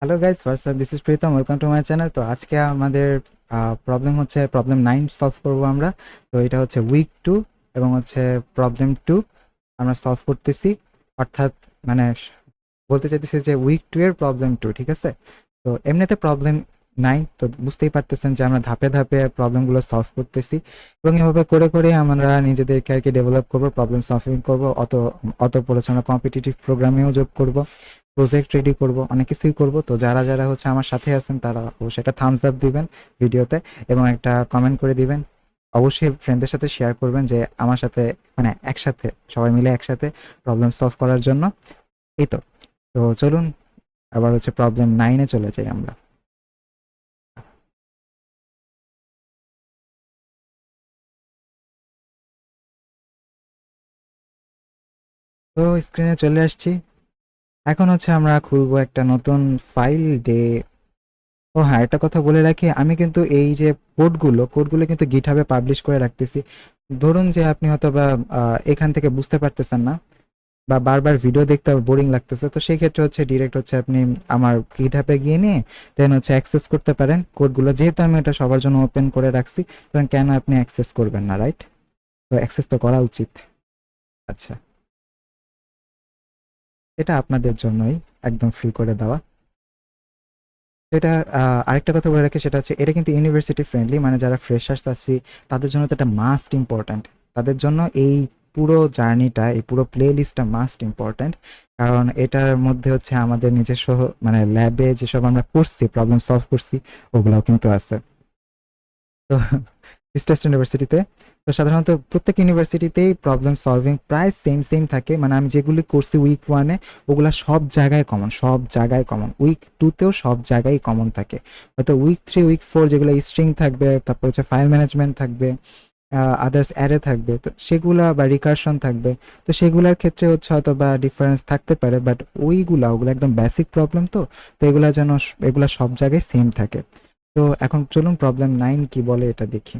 Hello guys, WhatsApp, this is Pritam, welcome to my channel. তো আজকে আমাদের প্রবলেম হচ্ছে প্রবলেম 9 সলভ করব আমরা। তো এটা হচ্ছে উইক 2 এবং হচ্ছে প্রবলেম 2 আমরা সলভ করতেছি। অর্থাৎ মানে বলতে চাইতেছি যে উইক 2 এর প্রবলেম 2, ঠিক আছে? তো এমনিতে প্রবলেম 9, তো বুঝতেই পারতেছেন যে আমরা ধাপে ধাপে প্রবলেমগুলো সলভ করতেছি এবং এভাবে করে করে আমরা নিজেদেরকে আর কি ডেভেলপ করবো, প্রবলেম সলভিং করবো। অত পড়েছে আমরা কম্পিটিটিভ প্রোগ্রামেও যোগ করব, প্রজেক্ট রেডি করব, অনেক কিছুই করব। তো যারা যারা হচ্ছে আমার সাথে আছেন তারা অবশ্যই একটা থামস আপ দিবেন ভিডিওতে এবং একটা কমেন্ট করে দিবেন। অবশ্যই ফ্রেন্ডদের সাথে শেয়ার করবেন যে আমার সাথে মানে একসাথে সবাই মিলে একসাথে প্রবলেম সলভ করার জন্য। এই তো। তো চলুন আবার হচ্ছে প্রবলেম 9-এ চলে যাই আমরা। তো স্ক্রিনে চলে আসছি। এখন হচ্ছে আমরা খুলবো একটা নতুন ফাইল ডে। ও হ্যাঁ, একটা কথা বলে রাখি, আমি কিন্তু এই যে কোডগুলো কিন্তু গিটহাবে পাবলিশ করে রাখতেছি। ধরুন যে আপনি হয়তো বা এখান থেকে বুঝতে পারতেছেন না বা বারবার ভিডিও দেখতে বোরিং লাগতেছে, তো সেই ক্ষেত্রে হচ্ছে ডিরেক্ট হচ্ছে আপনি আমার গিটহাবে গিয়ে নিয়ে দেন হচ্ছে অ্যাক্সেস করতে পারেন কোডগুলো। যেহেতু আমি এটা সবার জন্য ওপেন করে রাখছি, তখন কেন আপনি অ্যাক্সেস করবেন না, রাইট? তো অ্যাক্সেস তো করা উচিত। আচ্ছা, এটা আপনাদের জন্যই একদম ফ্রি করে দেওয়া। এটা আরেকটা কথা বলে রাখি, সেটা হচ্ছে এটা কিন্তু ইউনিভার্সিটি ফ্রেন্ডলি, মানে যারা ফ্রেশার্স আছি তাদের জন্য তো এটা মাস্ট ইম্পর্ট্যান্ট। তাদের জন্য এই পুরো জার্নিটা, এই পুরো প্লে লিস্টটা মাস্ট ইম্পর্ট্যান্ট। কারণ এটার মধ্যে হচ্ছে আমাদের নিজস্ব মানে ল্যাবে যেসব আমরা করছি, প্রবলেম সলভ করছি, ওগুলাও কিন্তু আছে। তো স্টেট ইউনিভার্সিটিতে, তো সাধারণত প্রত্যেক ইউনিভার্সিটিতেই প্রবলেম সলভিং প্রায় সেম সেম থাকে। মানে আমি যেগুলি করছি উইক 1-এ, ওগুলা সব জায়গায় কমন, উইক 2তেও সব জায়গায় কমন থাকে। হয়তো উইক 3 উইক 4 যেগুলো স্ট্রিং থাকবে, তারপর হচ্ছে ফাইল ম্যানেজমেন্ট থাকবে, আদার্স অ্যারে থাকবে, তো সেগুলা বা রিকারশন থাকবে। তো সেগুলোর ক্ষেত্রে হচ্ছে হয়তো বা ডিফারেন্স থাকতে পারে, বাট ওগুলো একদম বেসিক প্রবলেম। তো তো এগুলা সব জায়গায় সেম থাকে। তো এখন চলুন প্রবলেম 9 কি বলে এটা দেখি।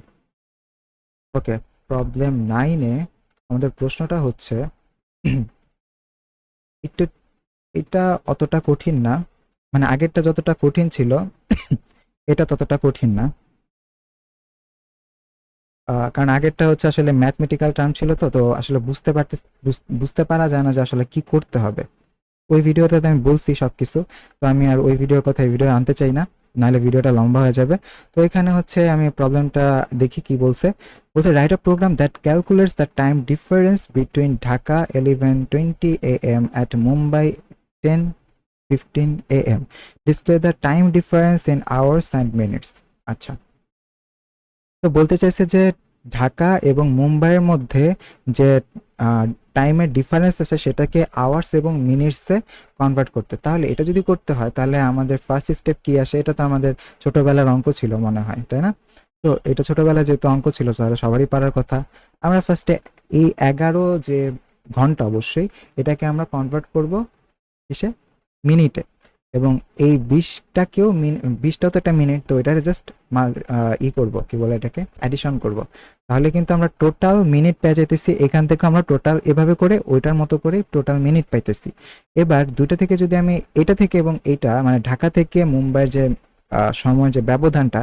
ওকে, প্রবলেম 9-এ আমাদের প্রশ্নটা হচ্ছে একটু, এটা অতটা কঠিন না, মানে আগেরটা যতটা কঠিন ছিল এটা ততটা কঠিন না। কারণ আগেরটা হচ্ছে আসলে ম্যাথমেটিক্যাল টার্ম ছিল, তো তো আসলে বুঝতে পারা যায় না যে আসলে কি করতে হবে। ওই ভিডিওতে তো আমি বলছি সবকিছু। তো আমি আর ওই ভিডিওর কথা এই ভিডিও আনতে চাই না, নাহলে ভিডিওটা লম্বা হয়ে যাবে। তো এখানে হচ্ছে আমি প্রবলেমটা দেখি কি বলছে। বলছে write a program that calculates the time difference between Dhaka 11:20 AM at Mumbai 10:15 AM, display the time difference in hours and minutes. আচ্ছা, তো বলতে চাইছে যে ঢাকা এবং মুম্বাইয়ের মধ্যে যে টাইমের ডিফারেন্স আছে সেটাকে আওয়ার্স এবং মিনিটসে কনভার্ট করতে। তাহলে এটা যদি করতে হয় তাহলে আমাদের ফার্স্ট স্টেপ কি আসে? এটা তো আমাদের ছোটবেলার অঙ্ক ছিল মনে হয়, তাই না? তো এটা ছোটবেলায় যেহেতু অঙ্ক ছিল তাহলে সবারই পারার কথা। আমরা ফার্স্টে এই 11 যে ঘন্টা, অবশ্যই এটাকে আমরা কনভার্ট করব কিসে? মিনিটে। এবং এই 20টাও তো একটা মিনিট, তো এটার জাস্ট করব, কি বলে এটাকে, অ্যাডিশন করব। তাহলে কিন্তু আমরা টোটাল মিনিট পেয়ে যাইতেছি। এখান থেকে আমরা টোটাল এভাবে করে ওইটার মতো করে টোটাল মিনিট পাইতেছি। এবার দুইটা থেকে যদি আমি এটা থেকে এবং এটা মানে ঢাকা থেকে মুম্বাইয়ের যে সময়ের যে ব্যবধানটা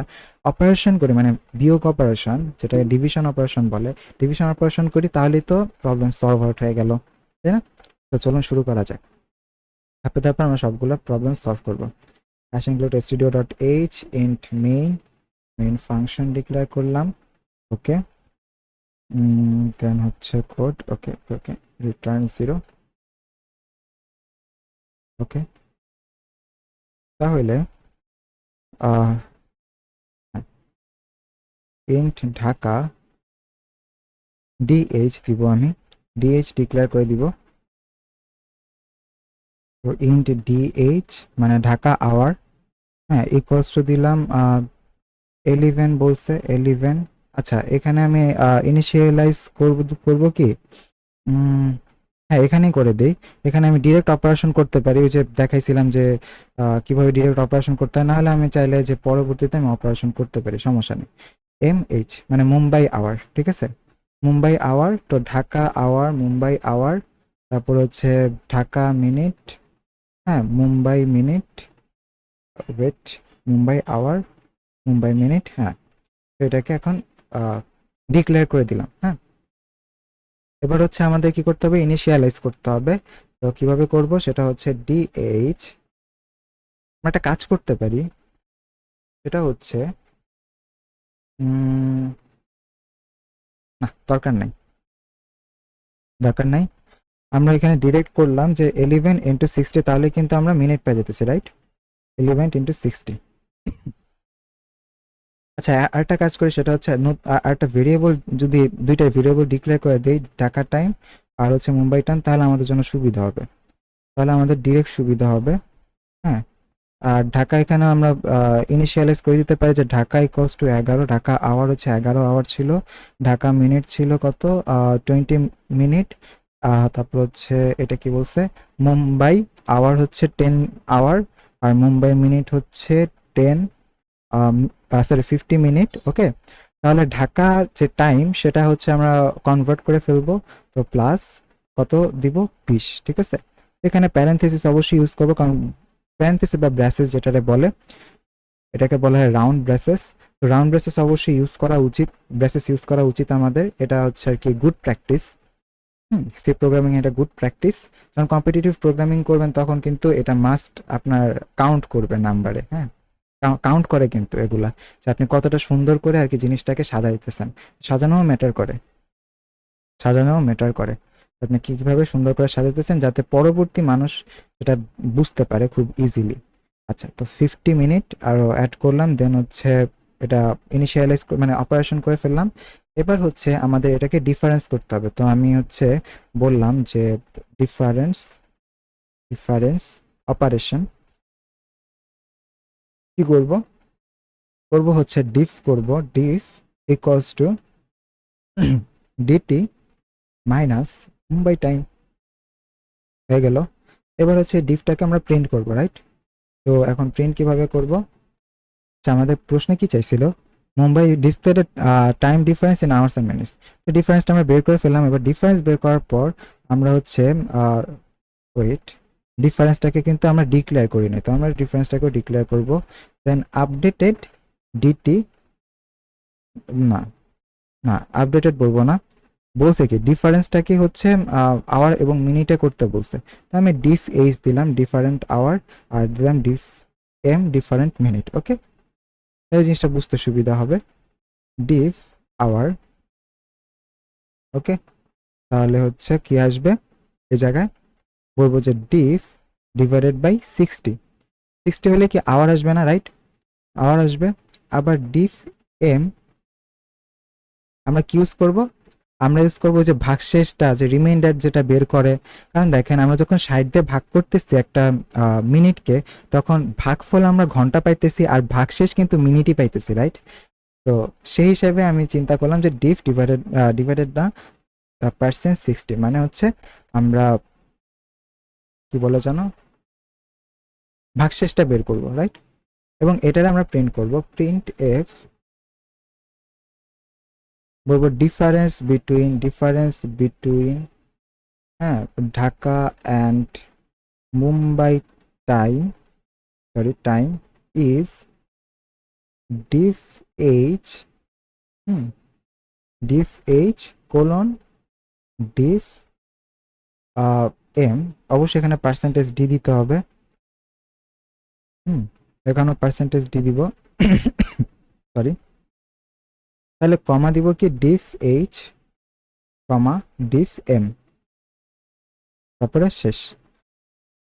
অপারেশন করি, মানে বিয়োগ অপারেশন, যেটা ডিভিশন অপারেশন বলে, ডিভিশন অপারেশন করি, তাহলেই তো প্রবলেম সলভ আউট হয়ে গেল, তাই না? তো চলুন শুরু করা যাক। ধাপে ধাপে আমরা সবগুলো প্রবলেম সলভ করব। Hash include stdio.h int main function declare করলাম। ওকে, দেন হচ্ছে কোড। ওকে ওকে ওকে, রিটার্ন 0। ওকে, তাহলে ইন্ট ঢাকা ডিএইচ দিব, আমি ডিএইচ ডিক্লেয়ার করে দিব। তো ইন্ট ডিএইচ মানে ঢাকা আওয়ার, হ্যাঁ, ইকুয়ালস টু দিলাম 11 বলছে 11। আচ্ছা, এখানে আমি ইনিশিয়ালাইজ করব কি? উম, হ্যাঁ, এখানেই করে দেই। এখানে আমি ডিরেক্ট অপারেশন করতে পারি, ওই যে দেখাইছিলাম যে কিভাবে ডিরেক্ট অপারেশন করতে হয়। নাহলে আমি চাইলে যে পরবর্তীতে আমি অপারেশন করতে পারি, সমস্যা নেই। MH মানে মুম্বাই আওয়ার, ঠিক আছে? মুম্বাই আওয়ার, তো ঢাকা আওয়ার, মুম্বাই আওয়ার, তারপর হচ্ছে ঢাকা মিনিট, হ্যাঁ Mumbai minute, wait, Mumbai hour, Mumbai minute, হ্যাঁ। তো এটাকে এখন ডিক্লেয়ার করে দিলাম, হ্যাঁ। এবার হচ্ছে আমাদের কি করতে হবে, ইনিশিয়ালাইজ করতে হবে। তো কিভাবে করব সেটা হচ্ছে ডিএইচ, আমরা একটা কাজ করতে পারি, সেটা হচ্ছে না, দরকার নাই, দরকার নাই। আমরা এখানে ডিরেক্ট করলাম যে 11 × 60, তাহলে কিন্তু আমরা মিনিট পেয়ে যেতেছি, রাইট? 11 × 60। আচ্ছা, আরেকটা কাজ করি, সেটা হচ্ছে আরেকটা ভেরিয়েবল, যদি দুইটা ভেরিয়েবল ডিক্লেয়ার করে দেই, ঢাকা টাইম আর হচ্ছে মুম্বাই টাইম, তাহলে আমাদের জন্য সুবিধা হবে, তাহলে আমাদের ডিরেক্ট সুবিধা হবে, হ্যাঁ। আর ঢাকা এখানে আমরা ইনিশিয়ালাইজ করে দিতে পারি যে Dhaka equals to 11, Dhaka hour হচ্ছে 11 আওয়ার ছিল, ঢাকা মিনিট ছিল কত, 20 মিনিট। তারপর হচ্ছে এটা কি বলছে, মুম্বাই আওয়ার হচ্ছে 10 আওয়ার, আর মুম্বাই মিনিট হচ্ছে 10, সরি 50 মিনিট, ওকে। তাহলে ঢাকা যে টাইম সেটা হচ্ছে আমরা কনভার্ট করে ফেলবো, তো প্লাস কত দিব, 20, ঠিক আছে। এখানে প্যারেনথেসিস অবশ্যই ইউজ করবো, কারণ প্যারেনথেসিস বা ব্রেসেস যেটাকে বলে, এটাকে বলা হয় রাউন্ড ব্রেসেস। তো রাউন্ড ব্রেসেস অবশ্যই ইউজ করা উচিত, ব্রেসেস ইউজ করা উচিত আমাদের, এটা হচ্ছে আর কি গুড প্র্যাকটিস। সি প্রোগ্রামিং এটা গুড প্র্যাকটিস, যখন কম্পিটিটিভ প্রোগ্রামিং করবেন তখন কিন্তু এটা মাস্ট আপনার কাউন্ট করবে নাম্বারে, হ্যাঁ। কাউন্ট করে কিন্তু এগুলা, যে আপনি কতটা সুন্দর করে আর কি জিনিসটাকে সাজাইতেছেন, সাজানোও ম্যাটার করে, সাজানোও ম্যাটার করে, আপনি কীভাবে সুন্দর করে সাজাতেছেন যাতে পরবর্তী মানুষ এটা বুঝতে পারে খুব ইজিলি। আচ্ছা, তো 50 মিনিট আরও অ্যাড করলাম, দেন হচ্ছে এটা ইনিশিয়ালাইজ মানে অপারেশন করে ফেললাম। এবার হচ্ছে আমাদের এটাকে ডিফারেন্স করতে হবে, তো আমি হচ্ছে বললাম যে ডিফারেন্স, ডিফারেন্স অপারেশন কি করব, করব হচ্ছে ডিফ করব, diff equals to DT minus Mumbai time, হয়ে গেল। এবার হচ্ছে ডিফটাকে আমরা প্রিন্ট করব, রাইট? তো এখন প্রিন্ট কিভাবে করব, আচ্ছা আমাদের প্রশ্নে কি চাইছিল, Mumbai displayed time difference in hours and minutes, তো ডিফারেন্সটা আমরা বের করে ফেললাম। এবার ডিফারেন্স বের করার পর আমরা হচ্ছে ওয়েট, ডিফারেন্সটাকে কিন্তু আমরা ডিক্লেয়ার করি নাই, তো আমরা ডিফারেন্সটাকেও ডিক্লেয়ার করব, দেন আপডেটেড ডিটি, না না আপডেটেড বলবো না, বলছে কি ডিফারেন্সটাকে হচ্ছে আওয়ার এবং মিনিটে করতে বলছে, তো আমি ডিফ এইচ দিলাম ডিফারেন্ট আওয়ার, আর দিলাম ডিফ এম ডিফারেন্ট মিনিট, ওকে। এই জিনিসটা বুঝতে সুবিধা হবে, ডিফ আওয়ার, ওকে। তাহলে হচ্ছে কি আসবে এই জায়গায়, বলবো যে ডিফ ডিভাইডেড বাই 60, 60 হলে কি আওয়ার আসবে না, রাইট? আওয়ার আসবে। আবার ডিফ এম আমরা কি ইউজ করব, আমরা ইউজ করবো যে ভাগশেষটা, যে রিমাইন্ডার যেটা বের করে, কারণ দেখেন আমরা যখন 60 দিয়ে ভাগ করতেছি একটা মিনিটকে, তখন ভাগফল আমরা ঘন্টা পাইতেছি, আর ভাগশেষ কিন্তু মিনিটই পাইতেছি, রাইট? তো সেই হিসাবে আমি চিন্তা করলাম যে ডিফ ডিভাইডেড, ডিভাইডেড না পার্সেন্ট 60, মানে হচ্ছে আমরা কি বলে জানো, ভাগশেষটা বের করব, রাইট? এবং এটার আমরা প্রিন্ট করব, প্রিন্ট এফ, বলবো ডিফারেন্স বিটুইন, হ্যাঁ, Dhaka and Mumbai time, sorry time is diff H, hmm, diff H colon diff M, অবশ্যই এখানে পার্সেন্টেজ ডি দিতে হবে, হুম, এখানেও পার্সেন্টেজ ডি দিব, সরি। তাহলে কমা দিব কি ডিফ এইচ কমা ডিফ এম, তারপরে শেষ।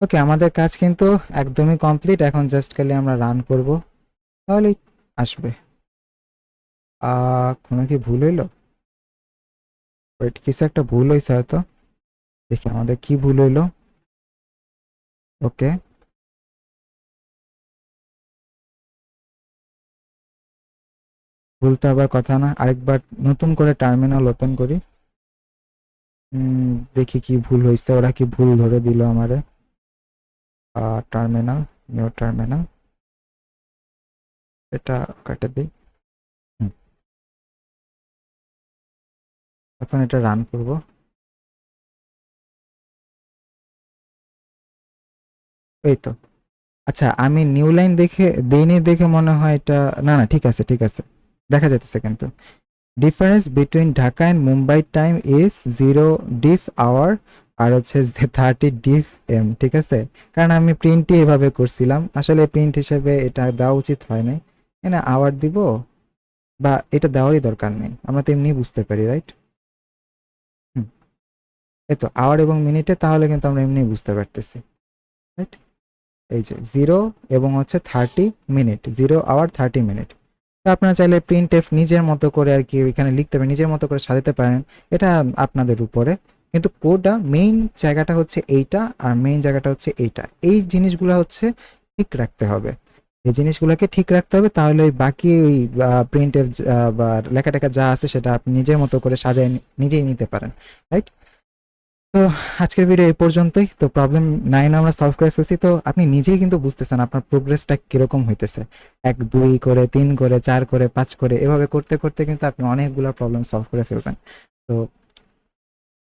ওকে, আমাদের কাজ কিন্তু একদমই কমপ্লিট, এখন জাস্ট খালি আমরা রান করব, তাহলেই আসবে। কোনো কি ভুল হইলো, ওয়েট, কিছু একটা ভুল হয়েছে হয়তো, দেখি আমাদের কি ভুল হইলো, ওকে। ভুলতে আবার কথা না, আরেকবার নতুন করে টার্মিনাল ওপেন করি, দেখি কি ভুল হয়েছে, ওরা কি ভুল ধরে দিল আমারে। টার্মিনাল, নিউ টার্মিনাল, এটা কেটে দিই, হুম, এখন এটা রান করব, এই তো আচ্ছা, আমি নিউ লাইন দেখে দেইনি দেখে মনে হয় এটা, না না ঠিক আছে ঠিক আছে, দেখা যাইতেছে কিন্তু। Difference between Dhaka and Mumbai time is 0 diff hour আর হচ্ছে 30 ডিফ এম, ঠিক আছে? কারণ আমি প্রিন্টই এভাবে করছিলাম, আসলে প্রিন্ট হিসেবে এটা দেওয়া উচিত হয় নাই। এখানে আওয়ার দিব, বা এটা দেওয়ারই দরকার নেই, আমরা তো এমনি বুঝতে পারি, রাইট? হুম, এই তো আওয়ার এবং মিনিটে, তাহলে কিন্তু আমরা এমনি বুঝতে পারতেছি, রাইট? এই যে 0 এবং হচ্ছে 30 মিনিট, 0 আওয়ার 30 মিনিট। তো আপনারা চাইলে প্রিন্ট এফ নিজের মতো করে আর কি এখানে লিখতে পারেন, নিজের মতো করে সাজাতে পারেন, এটা আপনাদের উপরে। কিন্তু কোডটা মেইন জায়গাটা হচ্ছে এইটা, আর মেইন জায়গাটা হচ্ছে এইটা, এই জিনিসগুলো হচ্ছে ঠিক রাখতে হবে। এই জিনিসগুলোকে ঠিক রাখতে হবে, তাহলে ওই বাকি ওই প্রিন্ট এফ বা লেখা টেখা যা আছে সেটা আপনি নিজের মতো করে সাজায় নিজেই নিতে পারেন, রাইট? তো আজকের ভিডিও এই পর্যন্তই। তো প্রবলেম 9 আমরা সলভ করে ফেলছি, তো আপনি নিজেই কিন্তু বুঝতেছেন আপনার প্রোগ্রেসটা কিরকম হইতেছে। 1 2 করে, 3 করে, 4 করে, 5 করে, এভাবে করতে করতে কিন্তু আপনি অনেকগুলো প্রবলেম সলভ করে ফেলবেন। তো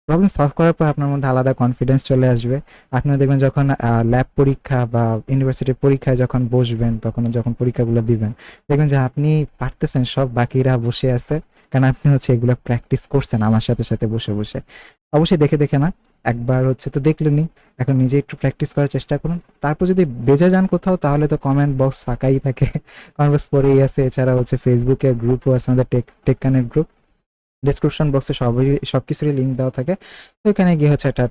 প্রবলেম সলভ করার পর আপনার মধ্যে আলাদা কনফিডেন্স চলে আসবে। আপনিও দেখবেন যখন ল্যাব পরীক্ষা বা ইউনিভার্সিটির পরীক্ষায় যখন বসবেন, তখন যখন পরীক্ষাগুলো দিবেন, দেখবেন যে আপনি পারতেছেন, সব বাকিরা বসে আছে, কারণ আপনি হচ্ছে এগুলো প্র্যাকটিস করছেন আমার সাথে সাথে বসে বসে। অবশ্যই দেখে দেখে না, একবার হচ্ছে তো দেখলেনই, এখন নিজে একটু প্র্যাকটিস করার চেষ্টা করুন। তারপর যদি বেজে যান কোথাও, তাহলে তো কমেন্ট বক্স ফাঁকাই থাকে, কমেন্ট বক্স পড়েই আছে। এছাড়া হচ্ছে ফেসবুকের গ্রুপও আছে, আমাদের tech tech connect group, description বক্সে সব কিছুরই লিঙ্ক দেওয়া থাকে। তো এখানে গিয়ে হচ্ছে একটা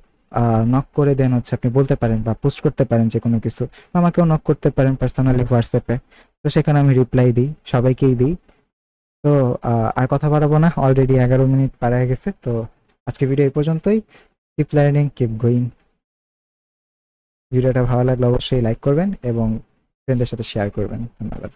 নক করে দেন, হচ্ছে আপনি বলতে পারেন বা পোস্ট করতে পারেন যে কোনো কিছু, বা আমাকেও নক করতে পারেন পার্সোনালি হোয়াটসঅ্যাপে। তো সেখানে আমি রিপ্লাই দিই, সবাইকেই দিই। তো আর কথা বাড়াবো না, অলরেডি 11 মিনিট পার হয়ে গেছে। তো আজকে ভিডিও এই পর্যন্তই। Keep learning, keep going. ভিডিওটা ভালো লাগলে অবশ্যই লাইক করবেন এবং ফ্রেন্ডদের সাথে শেয়ার করবেন। ধন্যবাদ।